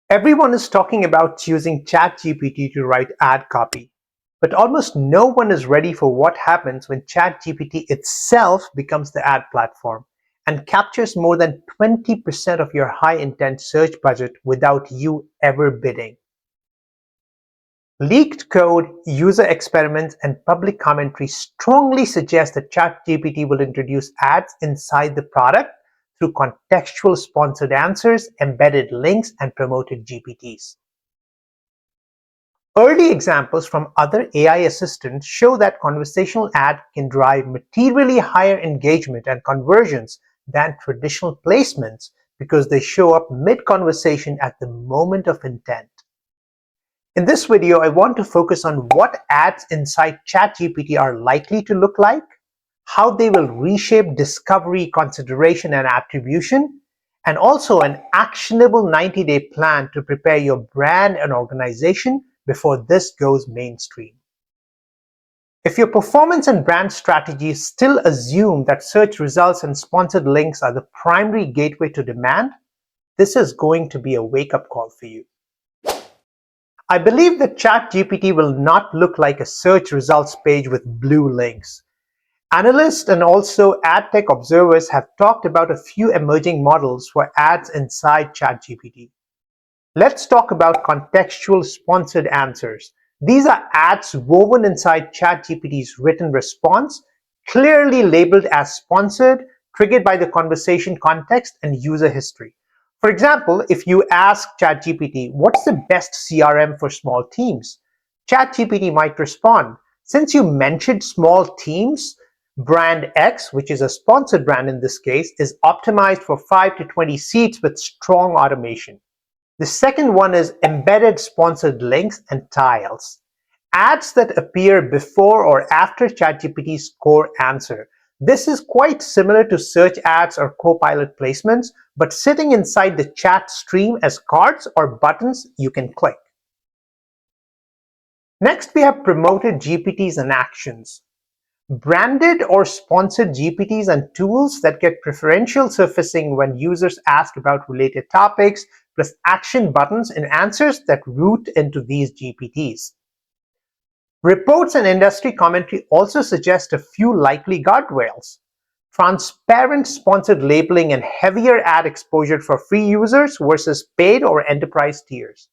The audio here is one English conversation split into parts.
Everyone is talking about using ChatGPT to write ad copy, but almost no one is ready for what happens when ChatGPT itself becomes the ad platform and captures more than 20% of your high-intent search budget without you ever bidding. Leaked code, user experiments, and public commentary strongly suggest that ChatGPT will introduce ads inside the product through contextual sponsored answers, embedded links, and promoted GPTs. Early examples from other AI assistants show that conversational ad can drive materially higher engagement and conversions than traditional placements because they show up mid-conversation at the moment of intent. In this video, I want to focus on what ads inside ChatGPT are likely to look like, how they will reshape discovery, consideration, and attribution, and also an actionable 90-day plan to prepare your brand and organization before this goes mainstream. If your performance and brand strategies still assume that search results and sponsored links are the primary gateway to demand, this is going to be a wake-up call for you. I believe that ChatGPT will not look like a search results page with blue links. Analysts and also ad tech observers have talked about a few emerging models for ads inside ChatGPT. Let's talk about contextual sponsored answers. These are ads woven inside ChatGPT's written response, clearly labeled as sponsored, triggered by the conversation context and user history. For example, if you ask ChatGPT, what's the best CRM for small teams? ChatGPT might respond, since you mentioned small teams, brand X, which is a sponsored brand in this case, is optimized for 5 to 20 seats with strong automation. The second one is embedded sponsored links and tiles. Ads that appear before or after ChatGPT's core answer. This is quite similar to search ads or Copilot placements, but sitting inside the chat stream as cards or buttons you can click. Next, we have promoted GPTs and actions. Branded or sponsored GPTs and tools that get preferential surfacing when users ask about related topics, plus action buttons and answers that route into these GPTs. Reports and industry commentary also suggest a few likely guardrails. Transparent sponsored labeling and heavier ad exposure for free users versus paid or enterprise tiers.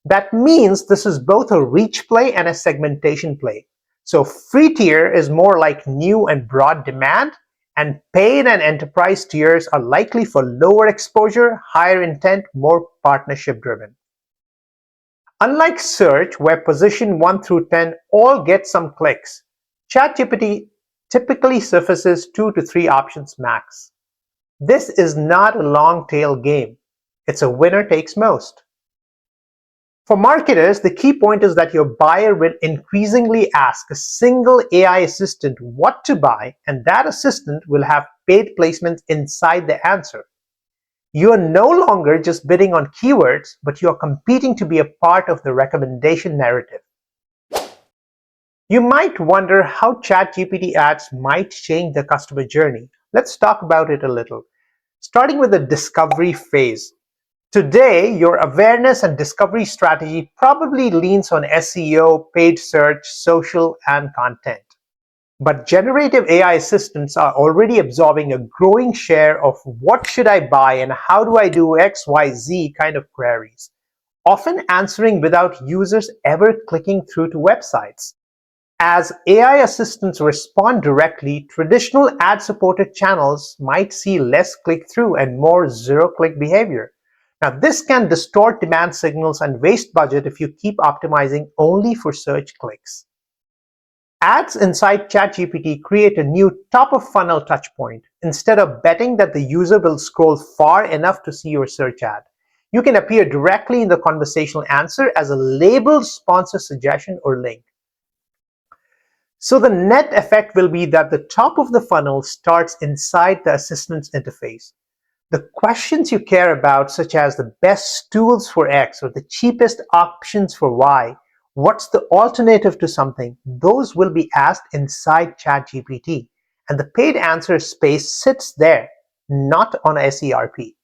That means this is both a reach play and a segmentation play. So free tier is more like new and broad demand, and paid and enterprise tiers are likely for lower exposure, higher intent, more partnership driven. Unlike search, where position 1 through 10 all get some clicks, ChatGPT typically surfaces 2 to 3 options max. This is not a long tail game. It's a winner takes most. For marketers, the key point is that your buyer will increasingly ask a single AI assistant what to buy, and that assistant will have paid placements inside the answer. You are no longer just bidding on keywords, but you are competing to be a part of the recommendation narrative. You might wonder how ChatGPT ads might change the customer journey. Let's talk about it a little. Starting with the discovery phase. Today, your awareness and discovery strategy probably leans on SEO, paid search, social, and content. But generative AI assistants are already absorbing a growing share of what should I buy and how do I do X, Y, Z kind of queries, often answering without users ever clicking through to websites. As AI assistants respond directly, traditional ad-supported channels might see less click-through and more zero-click behavior. Now, this can distort demand signals and waste budget if you keep optimizing only for search clicks. Ads inside ChatGPT create a new top-of-funnel touchpoint. Instead of betting that the user will scroll far enough to see your search ad, you can appear directly in the conversational answer as a labeled sponsor suggestion or link. So the net effect will be that the top of the funnel starts inside the assistant's interface. The questions you care about, such as the best tools for X or the cheapest options for Y, what's the alternative to something, those will be asked inside ChatGPT, and the paid answer space sits there, not on SERP.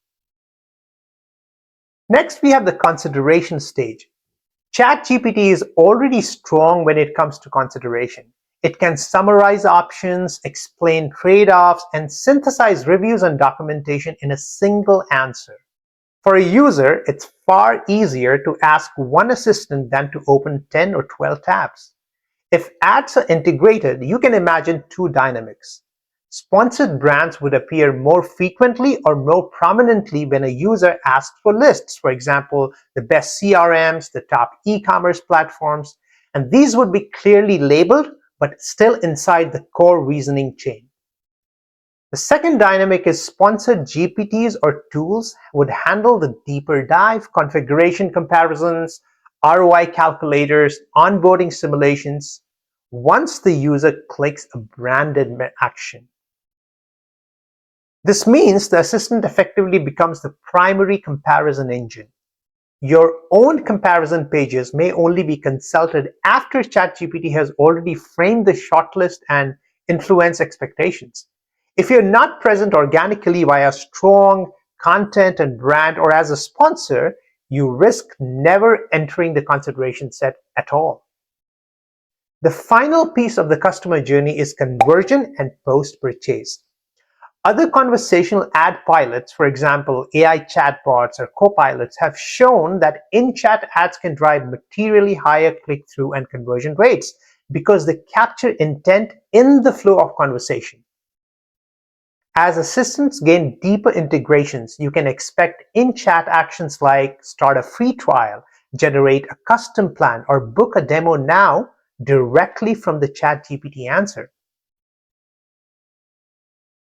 Next, we have the consideration stage. ChatGPT is already strong when it comes to consideration. It can summarize options, explain trade-offs, and synthesize reviews and documentation in a single answer. For a user, it's far easier to ask one assistant than to open 10 or 12 tabs. If ads are integrated, you can imagine two dynamics. Sponsored brands would appear more frequently or more prominently when a user asks for lists, for example, the best CRMs, the top e-commerce platforms, and these would be clearly labeled but still inside the core reasoning chain. The second dynamic is sponsored GPTs or tools would handle the deeper dive, configuration comparisons, ROI calculators, onboarding simulations, once the user clicks a branded action. This means the assistant effectively becomes the primary comparison engine. Your own comparison pages may only be consulted after ChatGPT has already framed the shortlist and influenced expectations. If you're not present organically via strong content and brand or as a sponsor, you risk never entering the consideration set at all. The final piece of the customer journey is conversion and post-purchase. Other conversational ad pilots, for example, AI chatbots or copilots, have shown that in-chat ads can drive materially higher click-through and conversion rates because they capture intent in the flow of conversation. As assistants gain deeper integrations, you can expect in-chat actions like start a free trial, generate a custom plan, or book a demo now directly from the ChatGPT answer.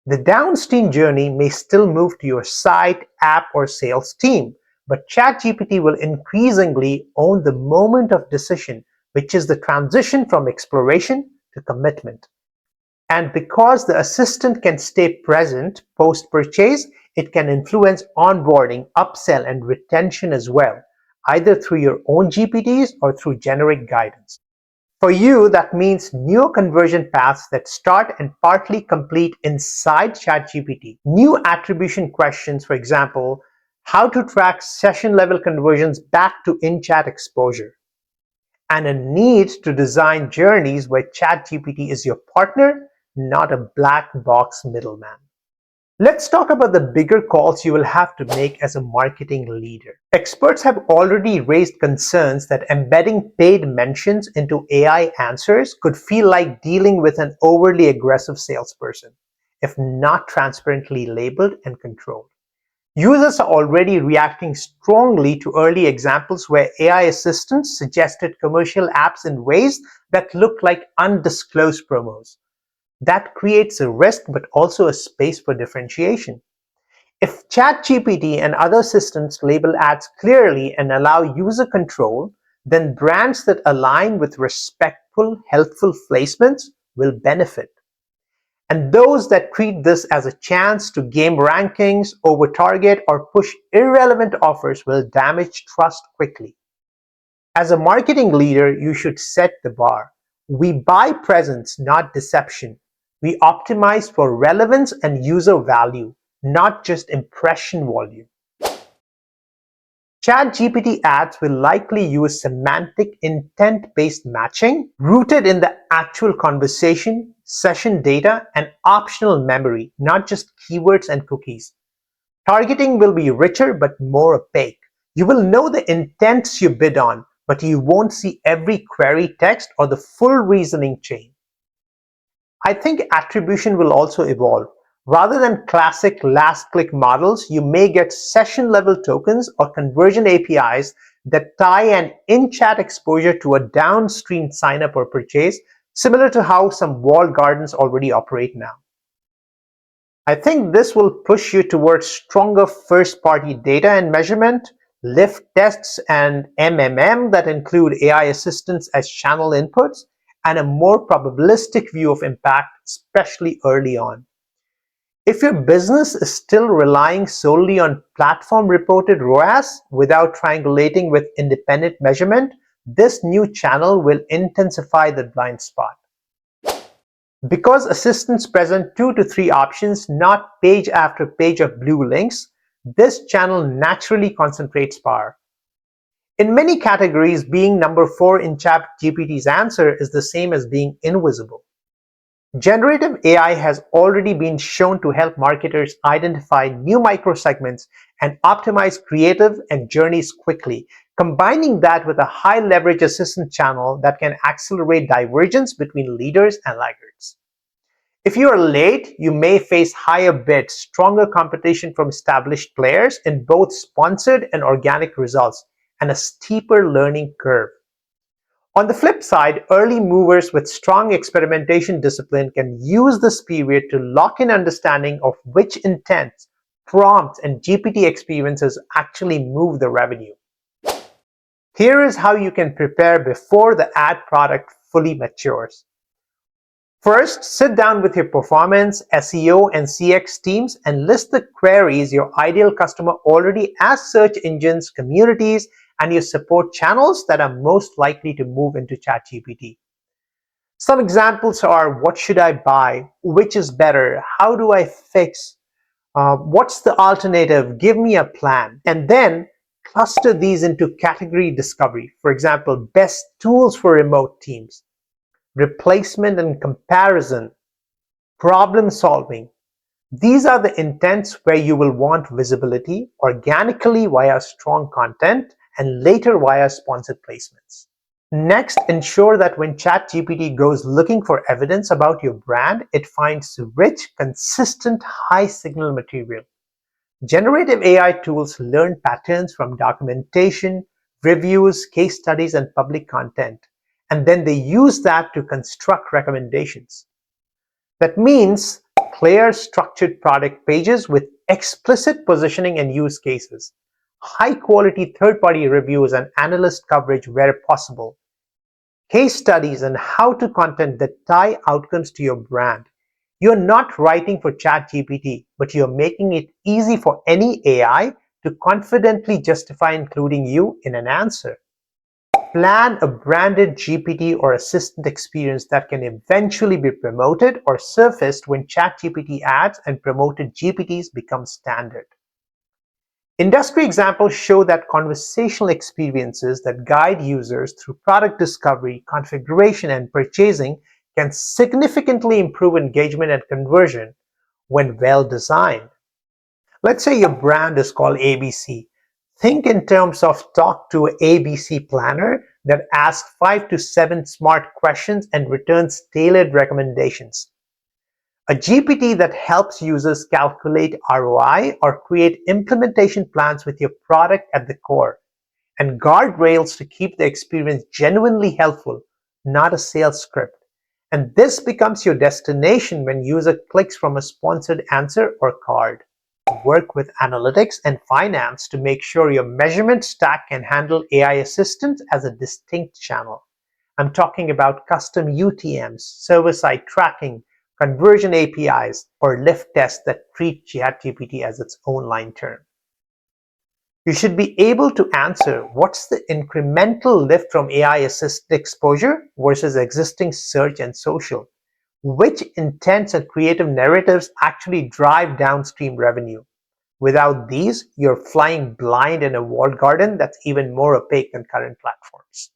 The downstream journey may still move to your site, app, or sales team, but ChatGPT will increasingly own the moment of decision, which is the transition from exploration to commitment. And because the assistant can stay present post-purchase, it can influence onboarding, upsell, and retention as well, either through your own GPTs or through generic guidance. For you, that means new conversion paths that start and partly complete inside ChatGPT. New attribution questions, for example, how to track session-level conversions back to in-chat exposure. And a need to design journeys where ChatGPT is your partner, not a black box middleman. Let's talk about the bigger calls you will have to make as a marketing leader. Experts have already raised concerns that embedding paid mentions into AI answers could feel like dealing with an overly aggressive salesperson, if not transparently labeled and controlled. Users are already reacting strongly to early examples where AI assistants suggested commercial apps in ways that look like undisclosed promos. That creates a risk but also a space for differentiation. If ChatGPT and other systems label ads clearly and allow user control, then brands that align with respectful, helpful placements will benefit. And those that treat this as a chance to game rankings, over-target, or push irrelevant offers will damage trust quickly. As a marketing leader, you should set the bar. We buy presence, not deception. We optimize for relevance and user value, not just impression volume. ChatGPT ads will likely use semantic intent-based matching rooted in the actual conversation, session data, and optional memory, not just keywords and cookies. Targeting will be richer but more opaque. You will know the intents you bid on, but you won't see every query text or the full reasoning chain. I think attribution will also evolve. Rather than classic last-click models, you may get session-level tokens or conversion APIs that tie an in-chat exposure to a downstream sign-up or purchase, similar to how some walled gardens already operate now. I think this will push you towards stronger first-party data and measurement, lift tests and MMM that include AI assistants as channel inputs, and a more probabilistic view of impact, especially early on. If your business is still relying solely on platform-reported ROAS without triangulating with independent measurement, this new channel will intensify the blind spot. Because assistants present 2 to 3 options, not page after page of blue links, This channel naturally concentrates power. In many categories, being number 4 in ChatGPT's answer is the same as being invisible. Generative AI has already been shown to help marketers identify new microsegments and optimize creative and journeys quickly, combining that with a high-leverage assistant channel that can accelerate divergence between leaders and laggards. If you are late, you may face higher bids, stronger competition from established players in both sponsored and organic results, and a steeper learning curve. On the flip side, early movers with strong experimentation discipline can use this period to lock in understanding of which intents, prompts, and GPT experiences actually move the revenue. Here is how you can prepare before the ad product fully matures. First, sit down with your performance, SEO, and CX teams and list the queries your ideal customer already asks search engines, communities, and your support channels that are most likely to move into ChatGPT. Some examples are: what should I buy? Which is better? How do I fix? What's the alternative? Give me a plan. And then cluster these into category discovery. For example, best tools for remote teams, replacement and comparison, problem solving. These are the intents where you will want visibility organically via strong content and later via sponsored placements. Next, ensure that when ChatGPT goes looking for evidence about your brand, it finds rich, consistent, high signal material. Generative AI tools learn patterns from documentation, reviews, case studies, and public content, and then they use that to construct recommendations. That means clear, structured product pages with explicit positioning and use cases, high-quality third-party reviews and analyst coverage where possible, case studies and how-to content that tie outcomes to your brand. You're not writing for ChatGPT, but you're making it easy for any AI to confidently justify including you in an answer. Plan a branded GPT or assistant experience that can eventually be promoted or surfaced when ChatGPT ads and promoted GPTs become standard. Industry examples show that conversational experiences that guide users through product discovery, configuration, and purchasing can significantly improve engagement and conversion when well designed. Let's say your brand is called ABC. Think in terms of talk to an ABC planner that asks 5 to 7 smart questions and returns tailored recommendations. A GPT that helps users calculate ROI or create implementation plans with your product at the core, and guardrails to keep the experience genuinely helpful, not a sales script. And this becomes your destination when user clicks from a sponsored answer or card. Work with analytics and finance to make sure your measurement stack can handle AI assistance as a distinct channel. I'm talking about custom UTMs, server-side tracking, conversion APIs, or lift tests that treat ChatGPT as its own line term. You should be able to answer what's the incremental lift from AI-assisted exposure versus existing search and social. Which intents and creative narratives actually drive downstream revenue? Without these, you're flying blind in a walled garden that's even more opaque than current platforms.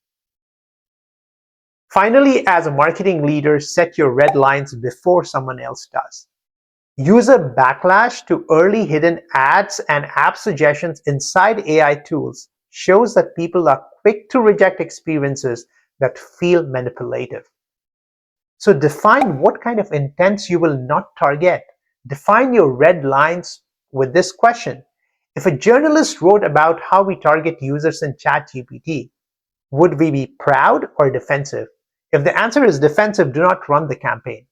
Finally, as a marketing leader, set your red lines before someone else does. User backlash to early hidden ads and app suggestions inside AI tools shows that people are quick to reject experiences that feel manipulative. So define what kind of intents you will not target. Define your red lines with this question. If a journalist wrote about how we target users in ChatGPT, would we be proud or defensive? If the answer is defensive, do not run the campaign.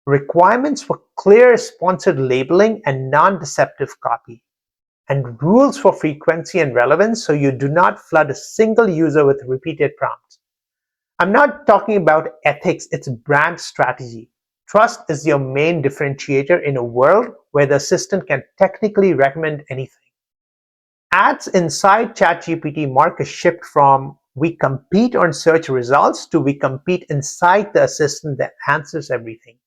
Requirements for clear sponsored labeling and non-deceptive copy. And rules for frequency and relevance so you do not flood a single user with repeated prompts. I'm not talking about ethics, it's brand strategy. Trust is your main differentiator in a world where the assistant can technically recommend anything. Ads inside ChatGPT mark a shift from we compete on search results to we compete inside the assistant that answers everything.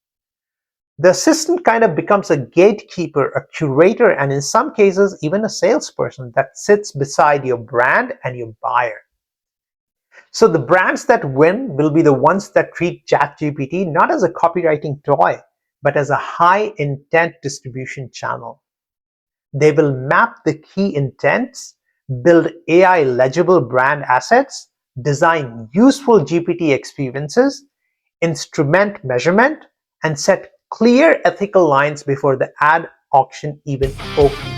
The assistant kind of becomes a gatekeeper, a curator, and in some cases, even a salesperson that sits beside your brand and your buyer. So the brands that win will be the ones that treat ChatGPT not as a copywriting toy, but as a high intent distribution channel. They will map the key intents, build AI legible brand assets, design useful GPT experiences, instrument measurement, and set clear ethical lines before the ad auction even opens.